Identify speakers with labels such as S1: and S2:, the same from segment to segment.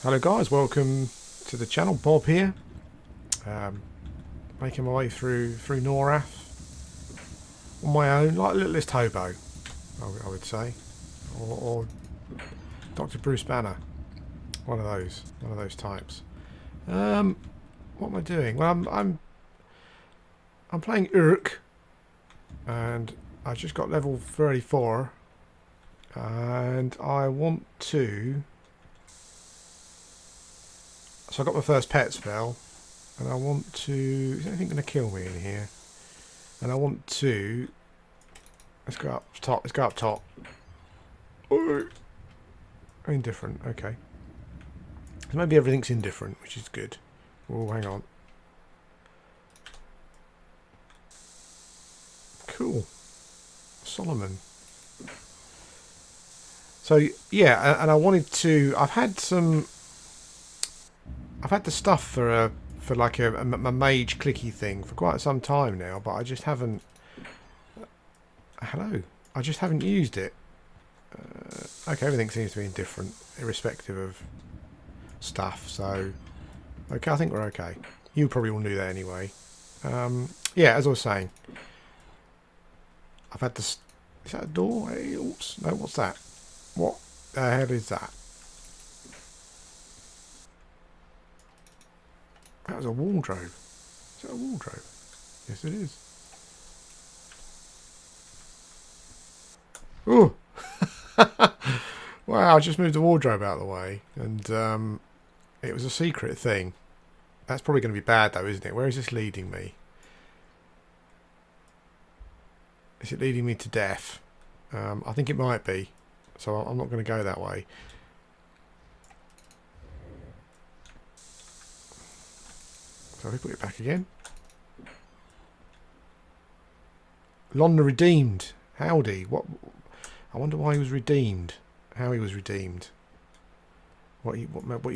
S1: Hello guys, welcome to the channel. Bob here, making my way through Norath on my own, like a littlest hobo, I would say, or Dr. Bruce Banner, one of those types. What am I doing? Well, I'm playing Urk, and I just got level 34, and I want to. So I got my first pet spell, and I want to. Is anything going to kill me in here? And I want to. Let's go up top. Let's go up top. Oh, indifferent. Okay. So maybe everything's indifferent, which is good. Oh, hang on. Cool. Solomon. So yeah, and I wanted to. I've had the stuff for like a mage clicky thing for quite some time now, but I just haven't. Hello, I just haven't used it. Okay, everything seems to be indifferent, irrespective of stuff. So, okay, I think we're okay. You probably all knew that anyway. Yeah, as I was saying, I've had this. Is that a door? Hey, oops. No, what's that? What the hell is that? That was a wardrobe. Is that a wardrobe? Yes, it is. Oh! Wow, I just moved the wardrobe out of the way. And it was a secret thing. That's probably going to be bad, though, isn't it? Where is this leading me? Is it leading me to death? I think it might be. So I'm not going to go that way. So we put it back again. Lon the Redeemed. Howdy. What? I wonder why he was redeemed. How he was redeemed. What you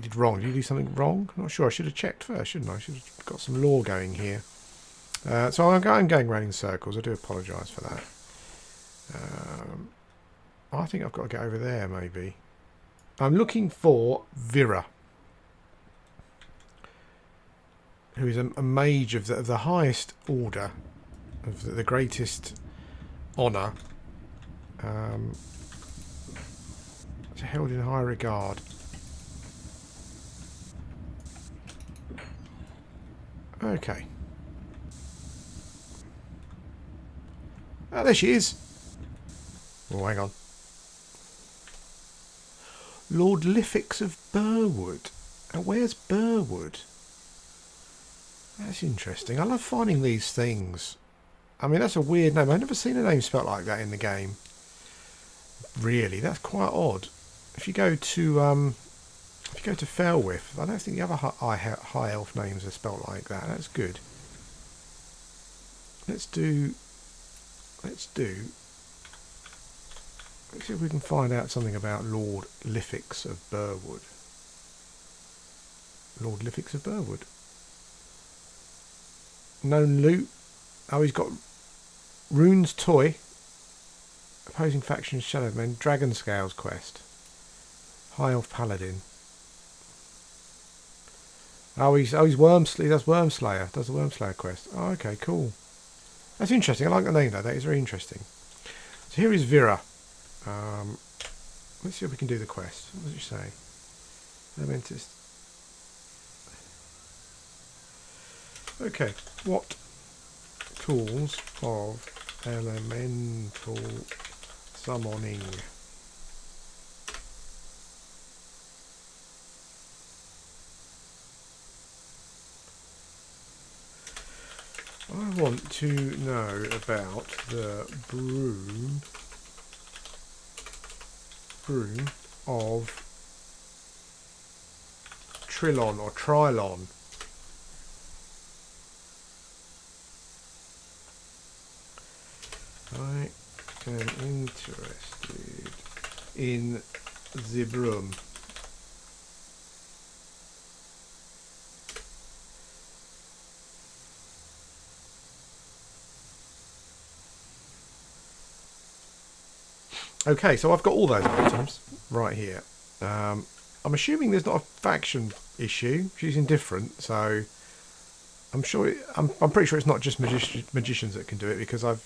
S1: did wrong. Did you do something wrong? I'm not sure. I should have checked first, shouldn't I? I should have got some lore going here. So I'm going round in circles. I do apologise for that. I think I've got to get over there, maybe. I'm looking for Vera, who is a mage of the highest order, of the greatest honour, held in high regard. Okay. Oh, there she is. Oh, hang on. Lord Lifix of Burwood. Where's Burwood? That's interesting. I love finding these things. I mean, that's a weird name. I've never seen a name spelt like that in the game. Really, that's quite odd. If you go to Felwith, I don't think the other high elf names are spelt like that. That's good. Let's see if we can find out something about Lord Lifix of Burwood. Lord Lifix of Burwood. Known loot. Oh, he's got Rune's Toy. Opposing factions, Shadowmen, Dragon Scales quest. High Elf Paladin. He's Wormslayer. He does Wormslayer. Does the Wormslayer quest. Oh, okay, cool. That's interesting. I like the name though. That is very interesting. So here is Vera. Let's see if we can do the quest. What does it say? Elementist. Okay. What tools of elemental summoning? I want to know about the broom of Trilon or Trilon. I am interested in the broom. Okay, so I've got all those items right here. I'm assuming there's not a faction issue. She's indifferent, so I'm sure. I'm pretty sure it's not just magicians that can do it, because I've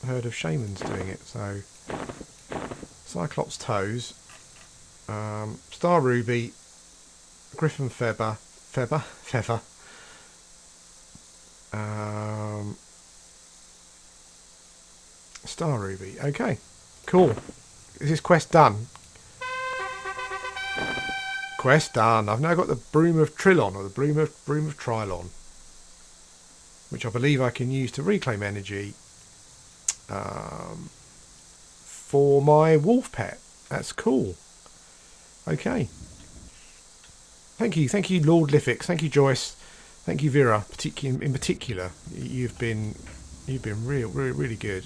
S1: heard of shamans doing it. So Cyclops toes, Star Ruby, Griffin feather. Star Ruby. Okay, cool. Is this quest done? Quest done. I've now got the Broom of Trillon, or the Broom of Trilon, which I believe I can use to reclaim energy for my wolf pet. That's cool. Okay. Thank you, Lord Lithix. Thank you, Joyce. Thank you, Vera. In particular, you've been really good.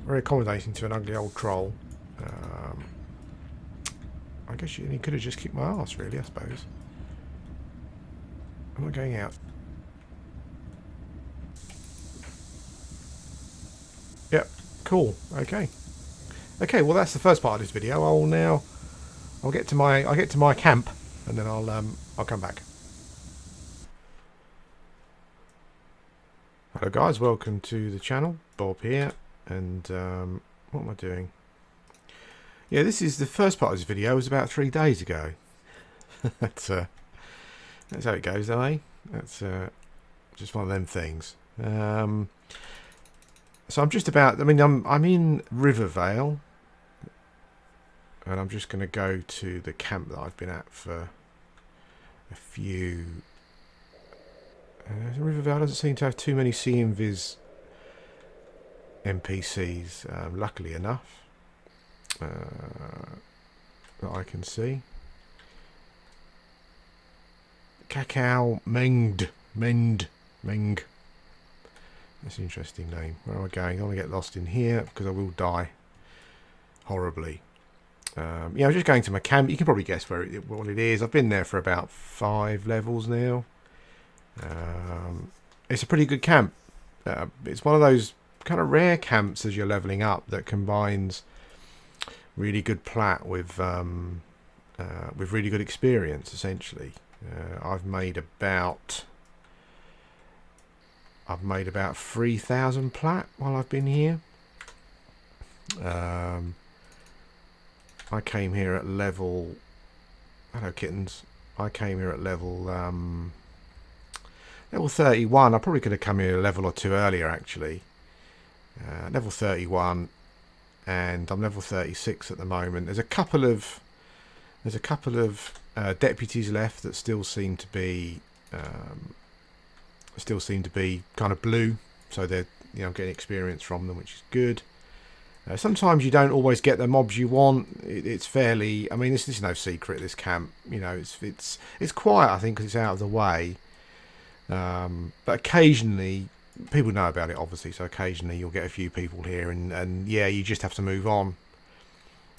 S1: Very accommodating to an ugly old troll. I guess he could have just kicked my ass, really, I suppose. Am I going out? Yep, cool. Okay. Okay, well that's the first part of this video. I'll get to my camp, and then I'll come back. Hello guys, welcome to the channel. Bob here, and what am I doing? Yeah, this is the first part of this video. It was about 3 days ago. That's how it goes, eh? That's just one of them things. So I'm just about. I mean, I'm in Rivervale, and I'm just going to go to the camp that I've been at for a few. Rivervale doesn't seem to have too many CMVs NPCs, luckily enough, that I can see. Cacao Meng. That's an interesting name. Where am I going? I don't want to get lost in here, because I will die horribly. Yeah, I'm just going to my camp. You can probably guess what it is. I've been there for about 5 levels now. It's a pretty good camp. It's one of those kind of rare camps as you're leveling up that combines really good plat with really good experience. Essentially, I've made about 3,000 plat while I've been here. I came here at level. Hello, kittens. I came here at level 31. I probably could have come here a level or 2 earlier, actually. Level 31, and I'm level 36 at the moment. There's a couple of deputies left that still seem to be kind of blue, so they're getting experience from them, which is good. Sometimes you don't always get the mobs you want. It's fairly. I mean, this is no secret. This camp, it's quiet. I think because it's out of the way. But occasionally, people know about it, obviously. So occasionally, you'll get a few people here, and yeah, you just have to move on.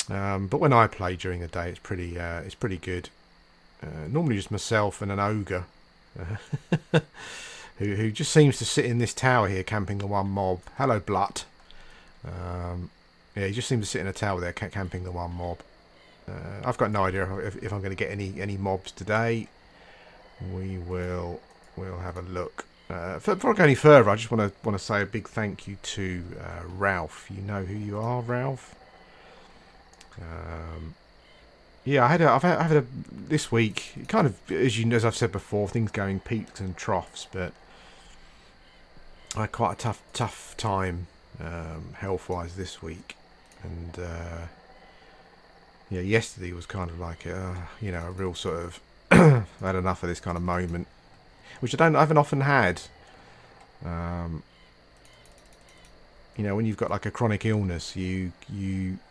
S1: But when I play during the day, it's pretty good. Normally, just myself and an ogre, who just seems to sit in this tower here, camping the one mob. Hello, Blut. Yeah, he just seems to sit in a tower there, camping the one mob. I've got no idea if I'm going to get any mobs today. We'll have a look. Before I go any further, I just want to say a big thank you to Ralph. You know who you are, Ralph. Yeah, I've had this week. Kind of as I've said before, things going peaks and troughs, but I had quite a tough time health-wise this week, and yeah, yesterday was kind of like a real sort of I had enough of this kind of moment, which I haven't often had. When you've got like a chronic illness, if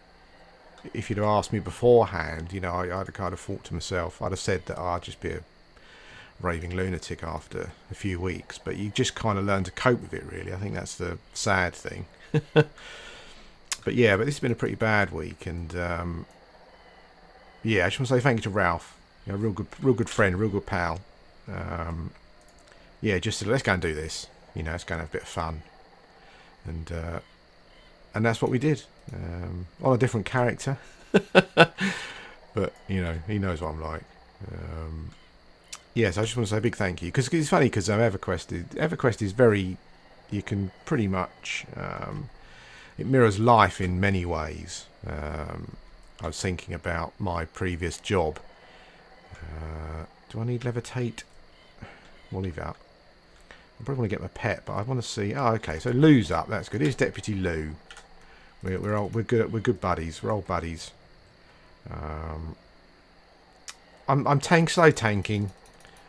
S1: you'd have asked me beforehand, I'd have kind of thought to myself, I'd have said that I'd just be a raving lunatic after a few weeks, but you just kind of learn to cope with it, really. I think that's the sad thing. But this has been a pretty bad week, and yeah, I just want to say thank you to Ralph. Real good friend, real good pal. Yeah, just let's go and do this. Let's go and have a bit of fun, and that's what we did. On a different character, But you know, he knows what I'm like. Yes, I just want to say a big thank you because it's funny because EverQuest is very. You can pretty much it mirrors life in many ways. I was thinking about my previous job. Do I need levitate? We'll leave that. I probably want to get my pet, but I want to see. Oh, okay. So Lou's up. That's good. Here's Deputy Lou. We're good buddies. We're old buddies. I'm slow tanking.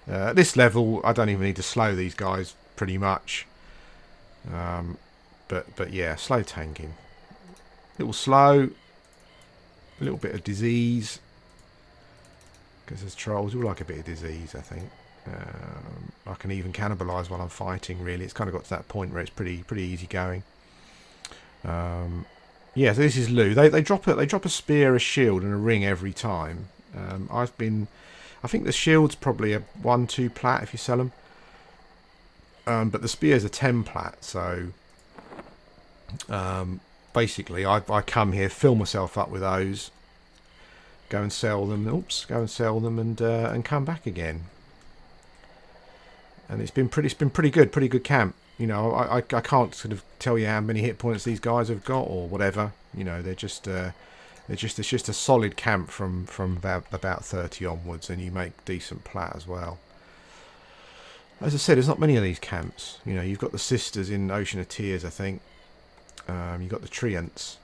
S1: At this level, I don't even need to slow these guys pretty much. But yeah, slow tanking. A little slow. A little bit of disease. Because there's trolls who like a bit of disease, I think. I can even cannibalise while I'm fighting. Really, it's kind of got to that point where it's pretty easy going. Yeah, so this is Lou. They drop a spear, a shield, and a ring every time. I think the shield's probably a 1-2 plat if you sell them. But the spear's a 10 plat. So basically, I come here, fill myself up with those, go and sell them. And come back again. And it's been pretty good camp. You know, I can't sort of tell you how many hit points these guys have got or whatever. You know, it's just a solid camp from about 30 onwards, and you make decent plat as well. As I said, there's not many of these camps. You know, you've got the Sisters in Ocean of Tears, I think. You've got the Treants,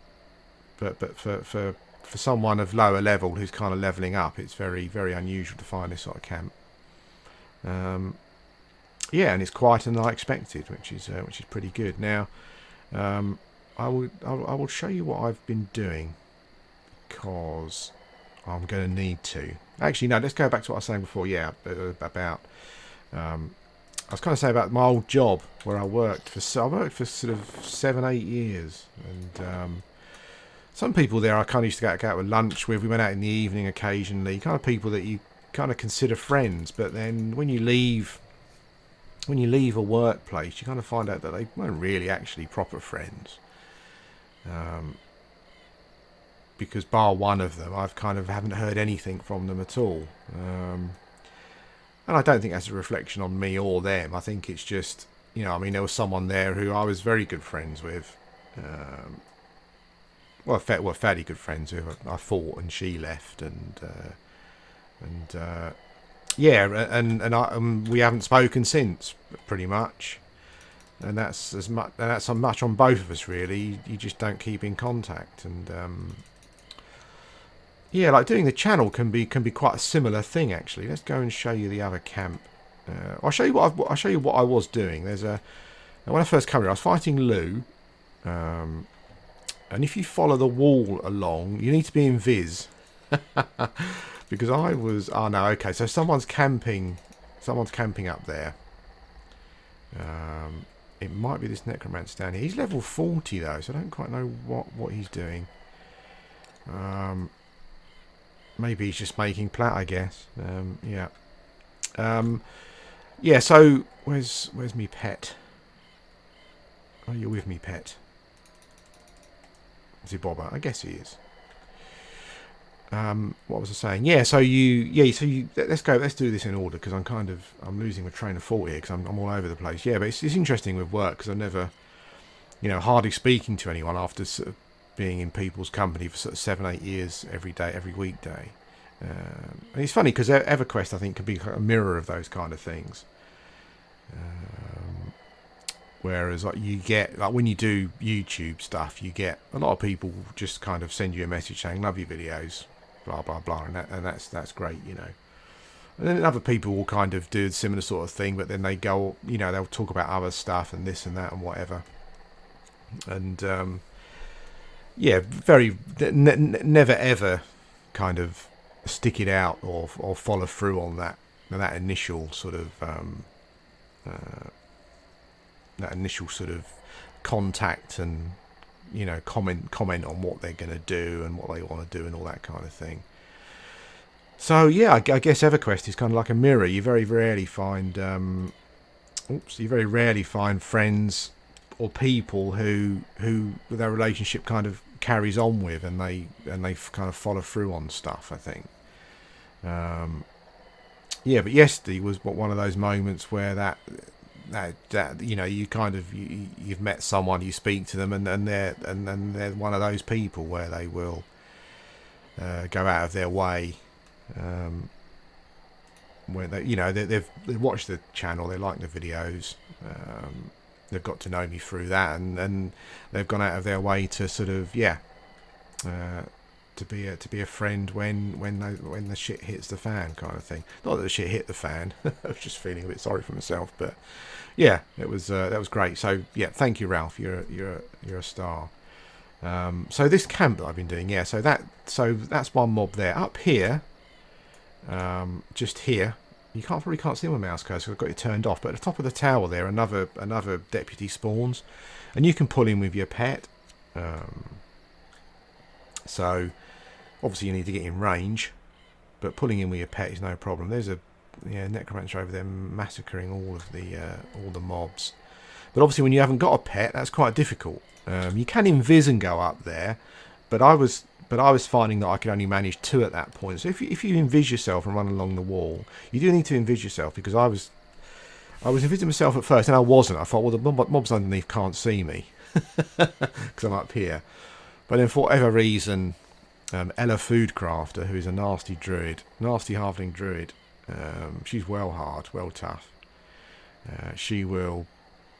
S1: but for someone of lower level who's kind of leveling up, it's very unusual to find this sort of camp. Yeah, and it's quieter than I expected, which is pretty good. Now, I will show you what I've been doing because I'm going to need to. Actually, no, let's go back to what I was saying before. Yeah, about I was kind of saying about my old job where I worked for sort of 7-8 years, and some people there I kind of used to go out with lunch with. We went out in the evening occasionally. Kind of people that you kind of consider friends, but then when you leave a workplace, you kind of find out that they weren't really actually proper friends. Because bar one of them, I've kind of haven't heard anything from them at all. And I don't think that's a reflection on me or them. I think it's just, you know, I mean, there was someone there who I was very good friends with. Fairly good friends with. I fought and she left, and we haven't spoken since, pretty much. And that's as much on both of us, really. You just don't keep in contact, and yeah, like doing the channel can be quite a similar thing, actually. Let's go and show you the other camp. I'll show you what I was doing. When I first came here, I was fighting Lou, and if you follow the wall along, you need to be in Viz. Because I was... Oh, no, okay. So someone's camping up there. It might be this necromancer down here. He's level 40, though, so I don't quite know what he's doing. Maybe he's just making plat, I guess. Yeah. Yeah, so... Where's me pet? Oh, you're with me, pet. Is he Bobber? I guess he is. What was I saying? Yeah, so let's do this in order, because I'm losing my train of thought here because I'm all over the place. Yeah, but it's interesting with work because I've never, hardly speaking to anyone after sort of being in people's company for sort of 7-8 years every day, every weekday. And it's funny because Everquest, I think, can be a mirror of those kind of things. Whereas you get, when you do YouTube stuff, you get a lot of people just kind of send you a message saying, love your videos, blah, blah, blah. And that's great, And then other people will kind of do a similar sort of thing, but then they go, they'll talk about other stuff and this and that and whatever. And, never ever kind of stick it out or follow through on that initial sort of, contact and comment on what they're going to do and what they want to do and all that kind of thing. So yeah, I guess Everquest is kind of like a mirror. You very rarely find friends or people who their relationship kind of carries on with, and they kind of follow through on stuff, I think. Yeah, but yesterday was one of those moments where that you know, you kind of you've met someone, you speak to them, and they're one of those people where they will go out of their way. Where they, you know, they've watched the channel, they like the videos, they've got to know me through that, and they've gone out of their way to sort of to be a friend when the shit hits the fan, kind of thing. Not that the shit hit the fan. I was just feeling a bit sorry for myself, but yeah, it was that was great. So yeah, thank you, Ralph. You're a star. So this camp that I've been doing, yeah. So that's one mob there. Up here, just here, you probably can't see my mouse cursor. I've got it turned off. But at the top of the tower there, another deputy spawns, and you can pull in with your pet. So obviously you need to get in range, but pulling in with your pet is no problem. There's a necromancer over there massacring all the mobs. But obviously when you haven't got a pet, that's quite difficult. You can invis and go up there, but I was finding that I could only manage 2 at that point. So if you invis yourself and run along the wall, you do need to invis yourself, because I was invising myself at first and I wasn't. I thought, well, the mobs underneath can't see me because I'm up here. But then for whatever reason, Ella Foodcrafter, who is a nasty halfling druid, she's well hard, well tough. She will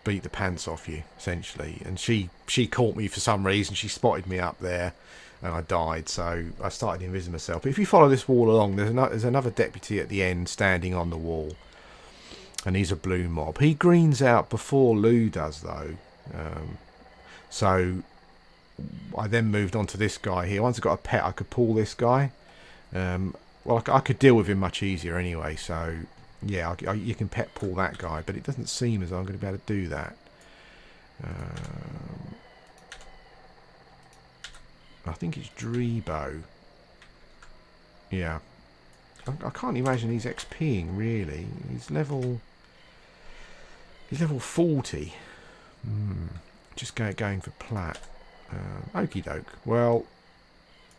S1: beat the pants off you, essentially. And she caught me for some reason. She spotted me up there, and I died. So I started invising myself. But if you follow this wall along, there's another deputy at the end standing on the wall, and he's a blue mob. He greens out before Lou does, though. So I then moved on to this guy here. Once I got a pet, I could pull this guy. Well, I could deal with him much easier anyway. So yeah, you can pet pull that guy, but it doesn't seem as though I'm going to be able to do that. I think it's Drebo. Yeah, I can't imagine he's XPing really. He's level 40. Just going for plat. Okie doke. Well,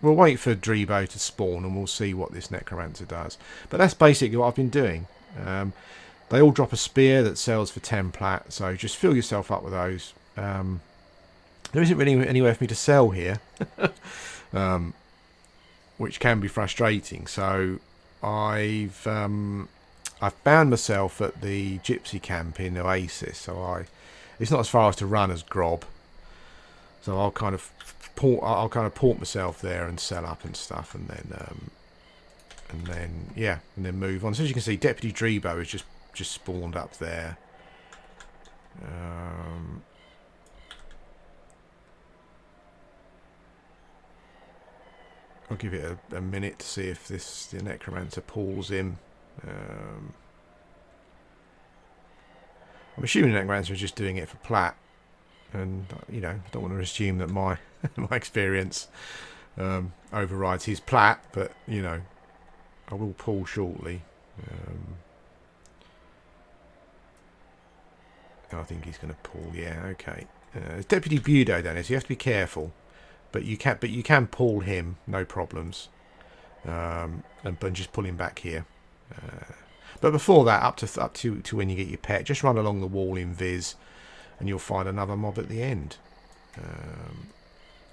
S1: we'll wait for Drebo to spawn and we'll see what this necromancer does. But that's basically what I've been doing. They all drop a spear that sells for 10 plat, so just fill yourself up with those. There isn't really anywhere for me to sell here, which can be frustrating. So I've found myself at the gypsy camp in Oasis. So it's not as far as to run as Grob. So I'll kind of port myself there and sell up and stuff, and then move on. So as you can see, Deputy Drebo has just spawned up there. I'll give it a minute to see if the necromancer pulls him. I'm assuming the necromancer is just doing it for plat. And you know, I don't want to assume that my my experience overrides his plat, but you know, I will pull shortly. I think he's going to pull. Yeah, okay. It's Deputy Budo down here, so you have to be careful. But you can pull him, no problems. And just pull him back here. But before that, up to when you get your pet, just run along the wall in Viz. And you'll find another mob at the end.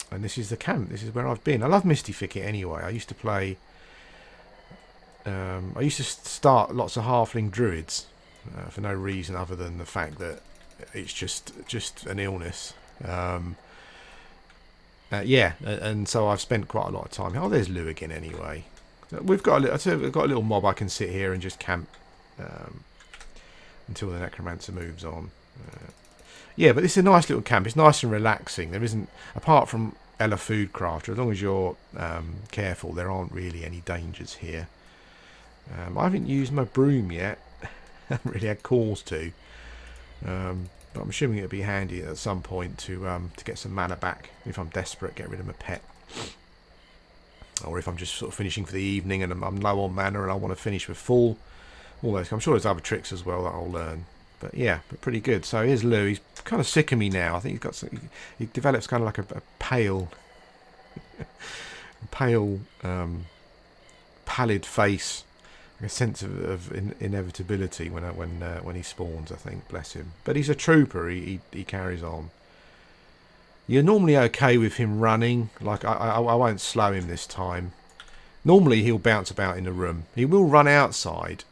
S1: And this is the camp. This is where I've been. I love Misty Thicket anyway. I used to play... I used to start lots of halfling druids. For no reason other than the fact that it's just an illness. Yeah, and so I've spent quite a lot of time. Oh, there's Lou again anyway. We've got a little mob I can sit here and just camp until the necromancer moves on. Yeah, but this is a nice little camp. It's nice and relaxing. There isn't, apart from Ella Foodcrafter, as long as you're careful, there aren't really any dangers here. I haven't used my broom yet. I haven't really had calls to. But I'm assuming it'll be handy at some point to get some mana back if I'm desperate, get rid of my pet. Or if I'm just sort of finishing for the evening and I'm low on mana and I want to finish with full. All those. I'm sure there's other tricks as well that I'll learn. But yeah, but pretty good. So here's Lou. He's kind of sick of me now. I think he develops kind of like a pale Pale, pallid face, a sense of inevitability when he spawns. I think, bless him. But he's a trooper. He carries on. You're normally okay with him running. Like I won't slow him this time. Normally he'll bounce about in the room. He will run outside,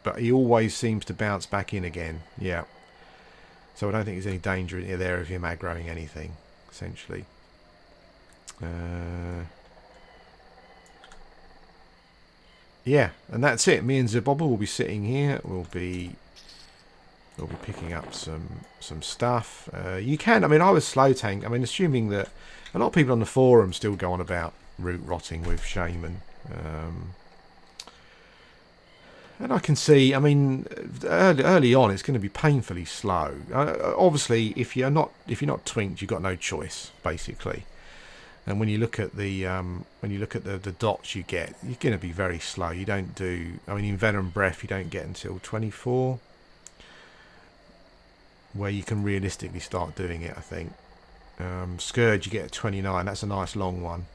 S1: but he always seems to bounce back in again. Yeah. So I don't think there's any danger there of him aggroing anything, essentially. Yeah, and that's it. Me and Zabobba will be sitting here. We'll be picking up some stuff. You can. I mean, I was slow tank. I mean, assuming that a lot of people on the forum still go on about root rotting with Shaman. And I can see, I mean, early on it's going to be painfully slow. Obviously, if you're not twinked, you've got no choice, basically. And when you look at the the dots you get, you're going to be very slow. You don't do, I mean, in Venom Breath, you don't get until 24, where you can realistically start doing it. I think Scourge you get at 29. That's a nice long one.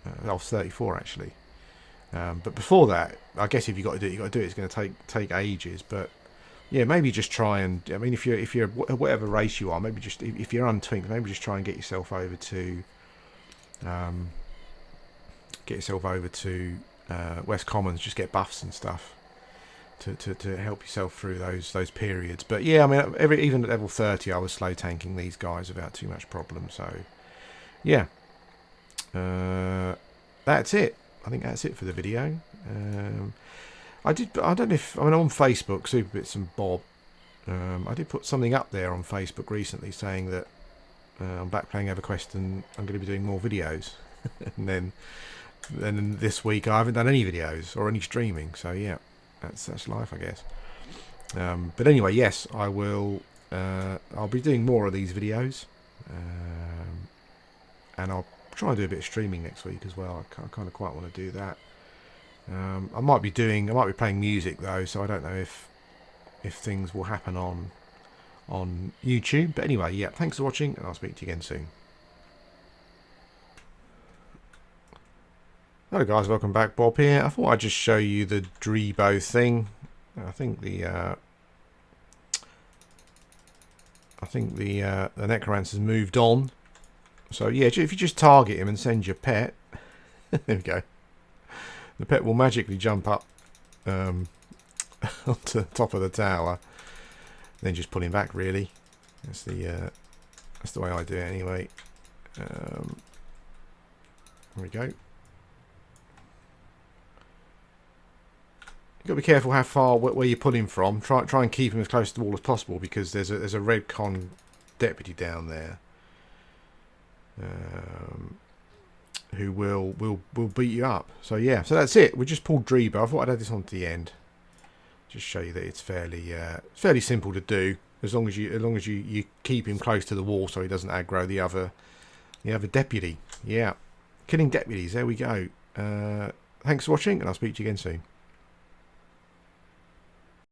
S1: 34 actually. But before that, I guess if you got to do it, you got to do it. It's going to take ages. But yeah, maybe just try and. I mean, if you're whatever race you are, maybe just if you're untwinked, maybe just try and get yourself over to. West Commons. Just get buffs and stuff to help yourself through those periods. But yeah, I mean, even at level 30, I was slow tanking these guys without too much problem. So yeah, that's it. I think that's it for the video. I don't know if, I mean, on Facebook, Super Bits and Bob, I did put something up there on Facebook recently saying that I'm back playing Everquest and I'm going to be doing more videos. And then this week I haven't done any videos or any streaming. So yeah, that's life, I guess. But anyway, yes, I will. I'll be doing more of these videos, and I'll try and do a bit of streaming next week as well. I kind of quite want to do that. I might be playing music though, so I don't know if things will happen on YouTube. But anyway, yeah, thanks for watching, and I'll speak to you again soon. Hello guys, welcome back. Bob here. I thought I'd just show you the Drebo thing. I think the Necromancer's moved on. So yeah, if you just target him and send your pet, there we go. The pet will magically jump up onto the top of the tower. Then just pull him back. Really, that's the way I do it anyway. There we go. You've got to be careful how far where you pull him from. Try and keep him as close to the wall as possible, because there's a Redcon deputy down there who will beat you up. So yeah, so that's it. We just pulled Drebo. I thought I'd add this on to the end. Just show you that it's fairly simple to do, as long as you keep him close to the wall so he doesn't aggro the other deputy. Yeah, killing deputies. There we go. Thanks for watching, and I'll speak to you again soon.